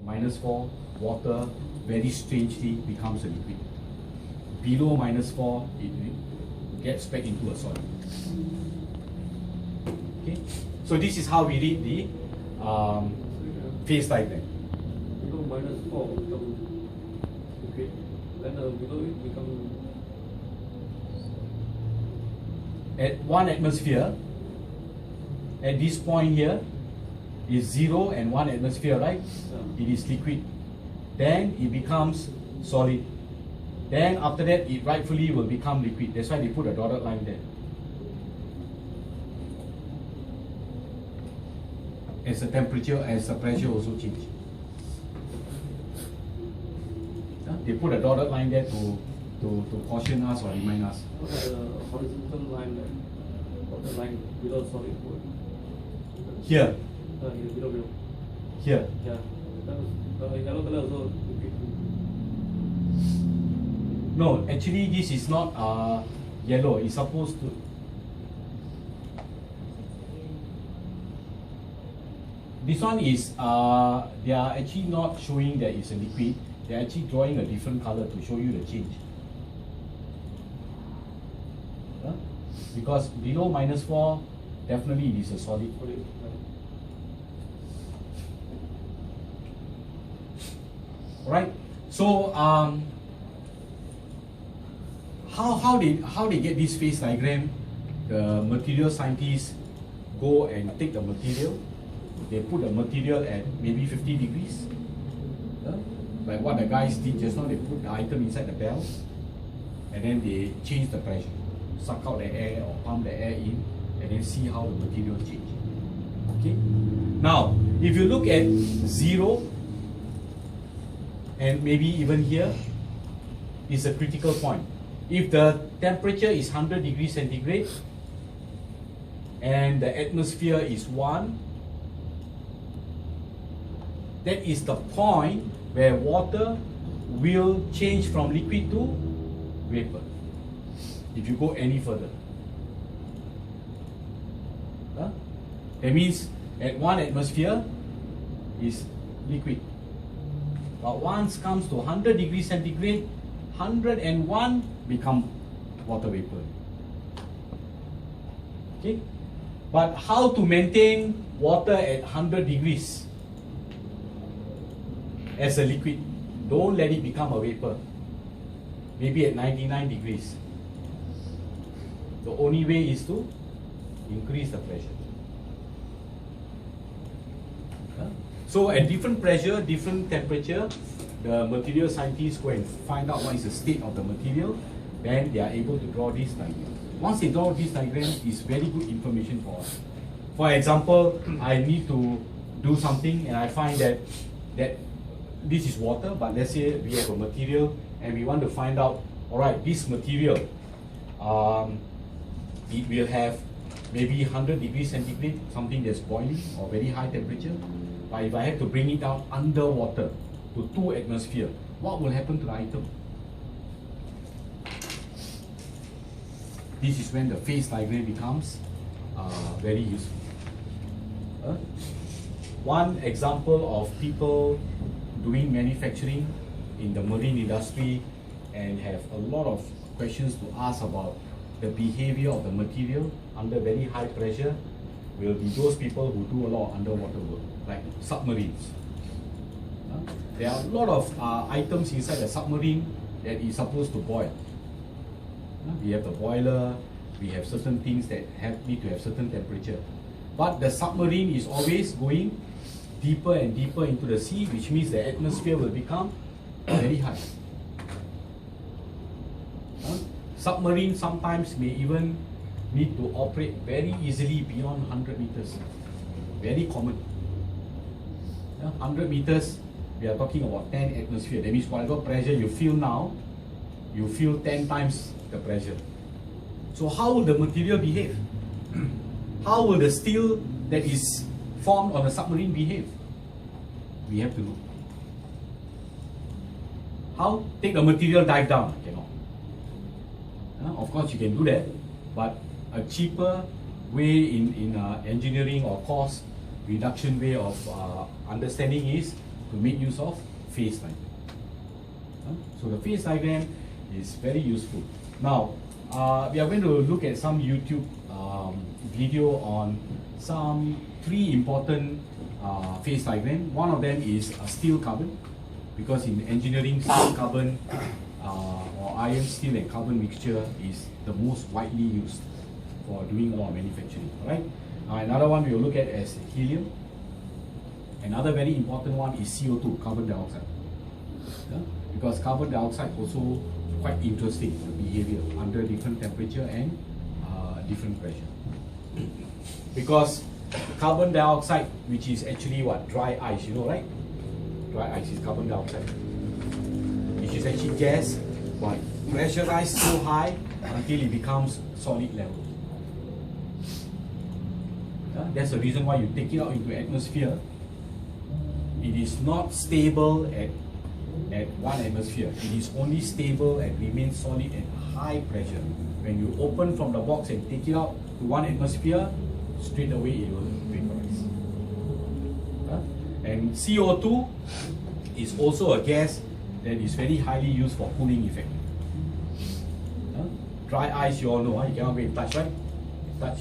-4, water very strangely becomes a liquid. Below -4, it gets back into a solid. Okay, so this is how we read the phase diagram. Below -4 become liquid, then below it become. At 1 atmosphere, at this point here, is 0 and 1 atmosphere, right? Yeah. It is liquid. Then it becomes solid. Then after that, it rightfully will become liquid. That's why they put a dotted line there. As the temperature, as the pressure also change. They put a dotted line there to caution us or remind us. What are the horizontal line there? What the line below solid wood? Here, Here, below. here. Yeah. That was, yellow color also liquid. No, actually this is not yellow. It's supposed to. This one is they are actually not showing that it's a liquid. They're actually drawing a different color to show you the change. Huh? Because below -4, definitely it is a solid. Solid. Right? So how they get this phase diagram? The material scientists go and take the material. They put the material at maybe 50 degrees. Like what the guys did just now, they put the item inside the bell and then they change the pressure, suck out the air or pump the air in, and then see how the material change. Okay. Now, if you look at 0 and maybe even here, is a critical point. If the temperature is 100 degrees centigrade and the atmosphere is 1, that is the point where water will change from liquid to vapor. If you go any further, that means at 1 atmosphere is liquid. But once comes to 100 degrees centigrade, 101 become water vapor. Okay, but how to maintain water at 100 degrees as a liquid? Don't let it become a vapor. Maybe at 99 degrees. The only way is to increase the pressure. So at different pressure, different temperature, the material scientists go and find out what is the state of the material, then they are able to draw this diagram. Once they draw this diagram, it's very good information for us. For example, I need to do something and I find that this is water, but let's say we have a material and we want to find out, all right, this material, it will have maybe 100 degrees centigrade, something that's boiling or very high temperature. But if I have to bring it down underwater to 2 atmosphere, what will happen to the item? This is when the phase diagram becomes very useful. One example of people doing manufacturing in the marine industry and have a lot of questions to ask about the behavior of the material under very high pressure will be those people who do a lot of underwater work, like submarines. There are a lot of items inside the submarine that is supposed to boil. We have the boiler, we have certain things that need to have certain temperature. But the submarine is always going deeper and deeper into the sea, which means the atmosphere will become very high. Submarine sometimes may even need to operate very easily beyond 100 meters. Very common. 100 meters, we are talking about 10 atmosphere. That means whatever pressure you feel now, you feel 10 times the pressure. So how will the material behave? How will the steel that is formed on a submarine behave? We have to know. How? Take the material, dive down. Cannot. Of course you can do that, but a cheaper way in engineering or cost reduction way of understanding is to make use of phase diagram. So the phase diagram is very useful. Now, we are going to look at some YouTube video on some 3 important phase diagram. One of them is steel carbon, because in engineering, steel carbon or iron, steel and carbon mixture is the most widely used for doing a lot of manufacturing. Alright. Another one we will look at as helium. Another very important one is CO2, carbon dioxide. Because carbon dioxide also quite interesting, the behavior under different temperature and different pressure. Because carbon dioxide, which is actually what? Dry ice, you know, right? Dry ice is carbon dioxide, which is actually gas, but pressurized so high until it becomes solid level. That's the reason why you take it out into atmosphere. It is not stable at 1 atmosphere. It is only stable and remains solid at high pressure. When you open from the box and take it out to 1 atmosphere, straight away it will vaporize. And CO2 is also a gas that is very highly used for cooling effect. Dry ice, you all know, you cannot go and touch, right? Touch,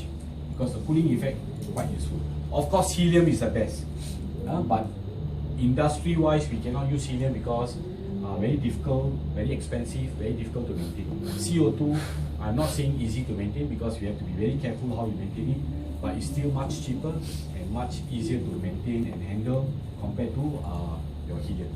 because the cooling effect is quite useful. Of course, helium is the best, but industry-wise, we cannot use helium because very difficult, very expensive, very difficult to maintain. CO2, I'm not saying easy to maintain because we have to be very careful how you maintain it, but it's still much cheaper and much easier to maintain and handle compared to your helium.